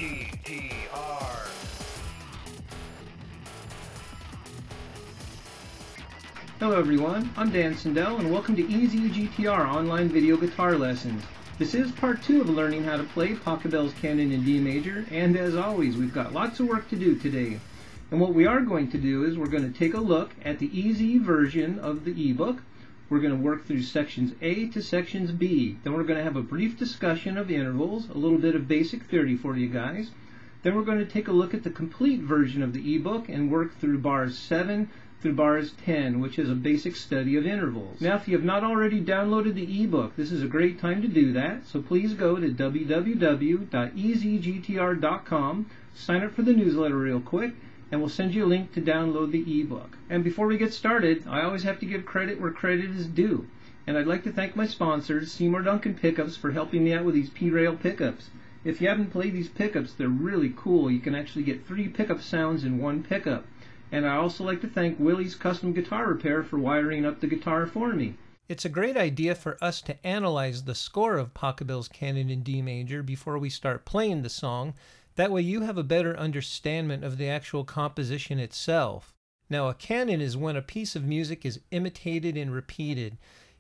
GTR. Hello everyone, I'm Dan Sindel and welcome to Easy GTR online video guitar lessons. This is part 2 of learning how to play Pachelbel's Canon in D major, and as always we've got lots of work to do today. And what we are going to do is we're going to take a look at the easy version of the ebook. We're going to work through sections A to sections B. Then we're going to have a brief discussion of intervals, a little bit of basic theory for you guys. Then we're going to take a look at the complete version of the ebook and work through bars 7 through bars 10, which is a basic study of intervals. Now, if you have not already downloaded the ebook, this is a great time to do that. So please go to www.easygtr.com, sign up for the newsletter real quick, and we'll send you a link to download the ebook. And before we get started, I always have to give credit where credit is due. And I'd like to thank my sponsors, Seymour Duncan Pickups, for helping me out with these P-Rail pickups. If you haven't played these pickups, they're really cool. You can actually get 3 pickup sounds in one pickup. And I also like to thank Willie's Custom Guitar Repair for wiring up the guitar for me. It's a great idea for us to analyze the score of Pachelbel's Canon in D major before we start playing the song. That way you have a better understanding of the actual composition itself. Now, a canon is when a piece of music is imitated and repeated.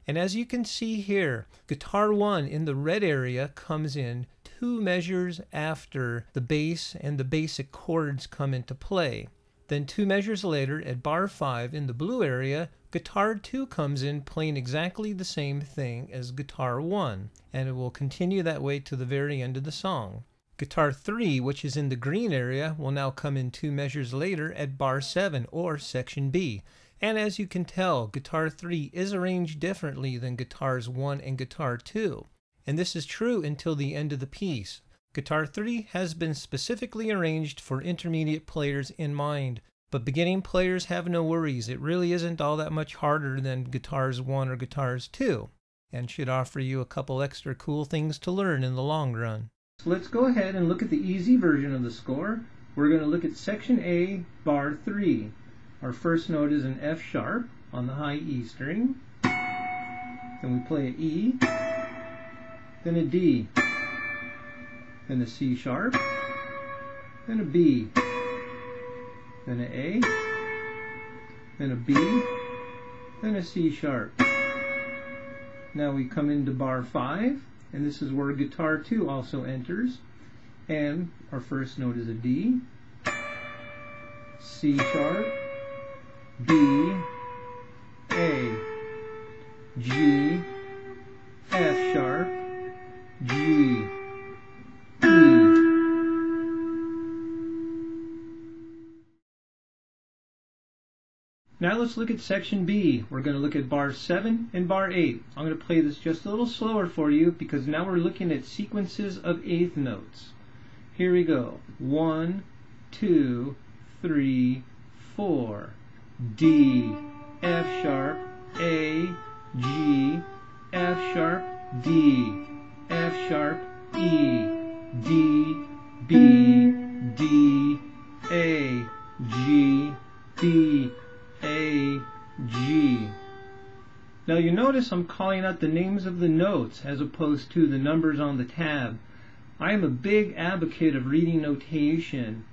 And as you can see here, guitar 1 in the red area comes in 2 measures after the bass and the basic chords come into play. Then 2 measures later, at bar 5 in the blue area, guitar 2 comes in playing exactly the same thing as guitar 1, and it will continue that way to the very end of the song. Guitar 3, which is in the green area, will now come in 2 measures later at bar 7, or section B. And as you can tell, guitar 3 is arranged differently than guitars 1 and guitar 2. And this is true until the end of the piece. Guitar 3 has been specifically arranged for intermediate players in mind, but beginning players have no worries. It really isn't all that much harder than guitars 1 or guitars 2, and should offer you a couple extra cool things to learn in the long run. So let's go ahead and look at the easy version of the score. We're going to look at section A, bar 3. Our first note is an F sharp on the high E string. Then we play an E, then a D, then a C sharp, then a B, then an A, then a B, then a C sharp. Now we come into bar 5, and this is where guitar 2 also enters. And our first note is a D, C sharp, B, A, G, F sharp, G, E. Now let's look at section B. We're going to look at bar 7 and bar 8. I'm going to play this just a little slower for you because now we're looking at sequences of eighth notes. Here we go. 1, 2, 3, 4. D, F sharp, A, G, F sharp, D, F sharp, E, D, B, D, A, G, B, A, G. Now you notice I'm calling out the names of the notes as opposed to the numbers on the tab. I am a big advocate of reading notation,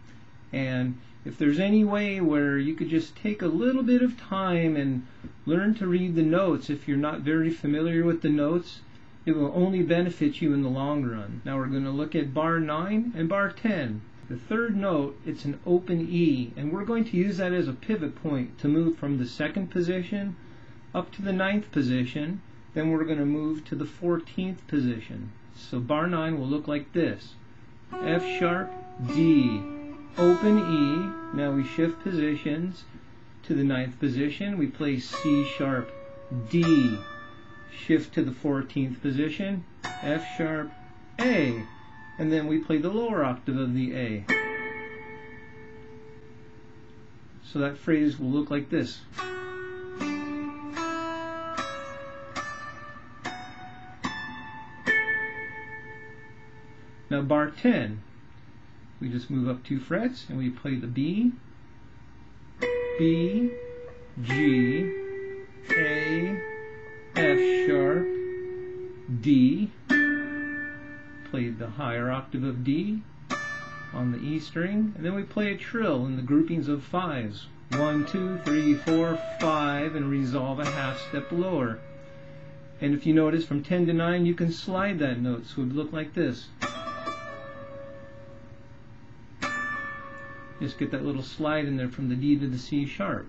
and if there's any way where you could just take a little bit of time and learn to read the notes if you're not very familiar with the notes, it will only benefit you in the long run. Now we're going to look at bar 9 and bar 10. The third note, it's an open E, and we're going to use that as a pivot point to move from the 2nd position up to the 9th position. Then we're going to move to the 14th position. So bar 9 will look like this. F sharp, D, open E. Now we shift positions to the 9th position. We play C sharp, D, shift to the 14th position, F sharp, A, and then we play the lower octave of the A. So that phrase will look like this. Now bar 10, we just move up 2 frets and we play the B, B, G, A, F sharp, D, play the higher octave of D, on the E string, and then we play a trill in the groupings of fives. 1, 2, 3, 4, 5, and resolve a half step lower. And if you notice, from 10 to 9, you can slide that note, so it would look like this. Just get that little slide in there from the D to the C sharp.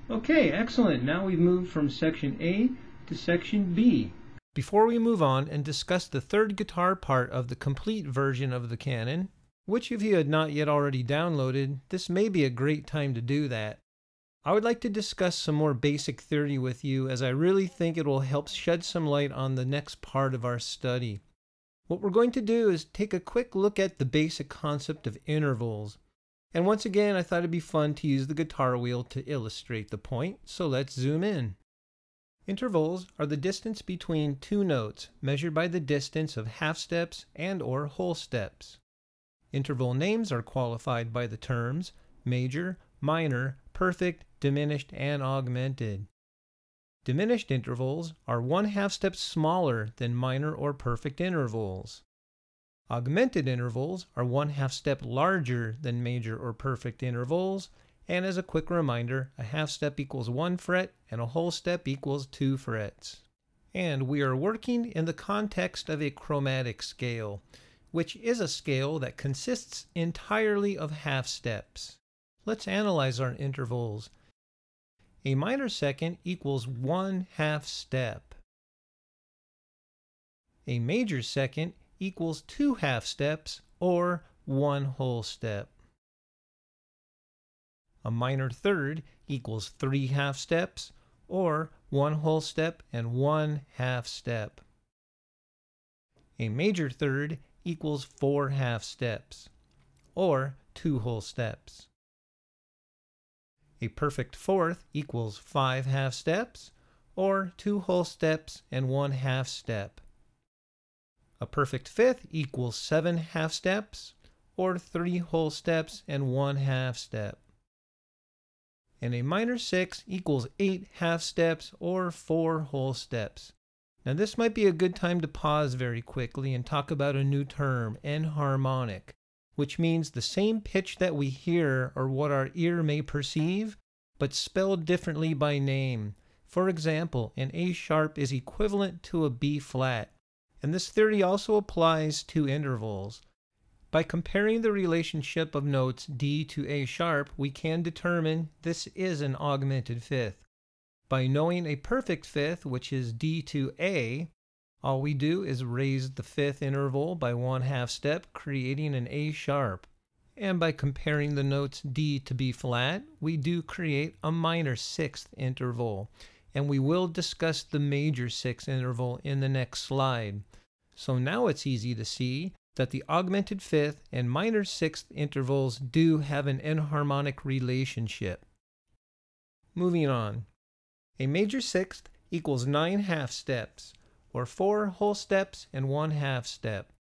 Okay, excellent. Now we've moved from section A to section B. Before we move on and discuss the third guitar part of the complete version of the Canon, which if you had not yet already downloaded, this may be a great time to do that. I would like to discuss some more basic theory with you, as I really think it will help shed some light on the next part of our study. What we're going to do is take a quick look at the basic concept of intervals. And once again, I thought it'd be fun to use the guitar wheel to illustrate the point, so let's zoom in. Intervals are the distance between two notes, measured by the distance of half steps and/or whole steps. Interval names are qualified by the terms major, minor, perfect, diminished, and augmented. Diminished intervals are 1/2 step smaller than minor or perfect intervals. Augmented intervals are 1/2 step larger than major or perfect intervals, and as a quick reminder, a half step equals 1 fret and a whole step equals 2 frets. And we are working in the context of a chromatic scale, which is a scale that consists entirely of half steps. Let's analyze our intervals. A minor second equals 1/2 step. A major second equals 2 half steps, or 1 whole step. A minor third equals 3 half steps, or 1 whole step and 1 half step. A major third equals 4 half steps, or 2 whole steps. A perfect fourth equals 5 half steps, or 2 whole steps and 1 half step. A perfect fifth equals 7 half steps, or 3 whole steps and 1 half step. And a minor sixth equals 8 half steps, or 4 whole steps. Now this might be a good time to pause very quickly and talk about a new term, enharmonic, which means the same pitch that we hear or what our ear may perceive, but spelled differently by name. For example, an A sharp is equivalent to a B flat. And this theory also applies to intervals. By comparing the relationship of notes D to A sharp, we can determine this is an augmented fifth. By knowing a perfect fifth, which is D to A, all we do is raise the fifth interval by 1/2 step, creating an A sharp. And by comparing the notes D to B flat, we do create a minor sixth interval. And we will discuss the major sixth interval in the next slide. So now it's easy to see that the augmented fifth and minor sixth intervals do have an enharmonic relationship. Moving on. A major sixth equals 9 half steps, or 4 whole steps and 1 half step.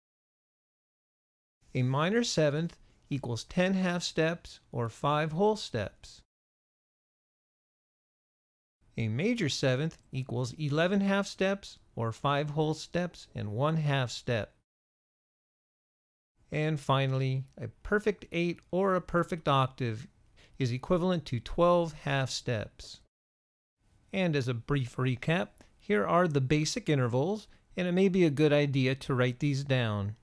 A minor seventh equals 10 half steps, or 5 whole steps. A major seventh equals 11 half steps, or 5 whole steps and 1 half step. And finally, a perfect 8 or a perfect octave is equivalent to 12 half steps. And as a brief recap, here are the basic intervals, and it may be a good idea to write these down.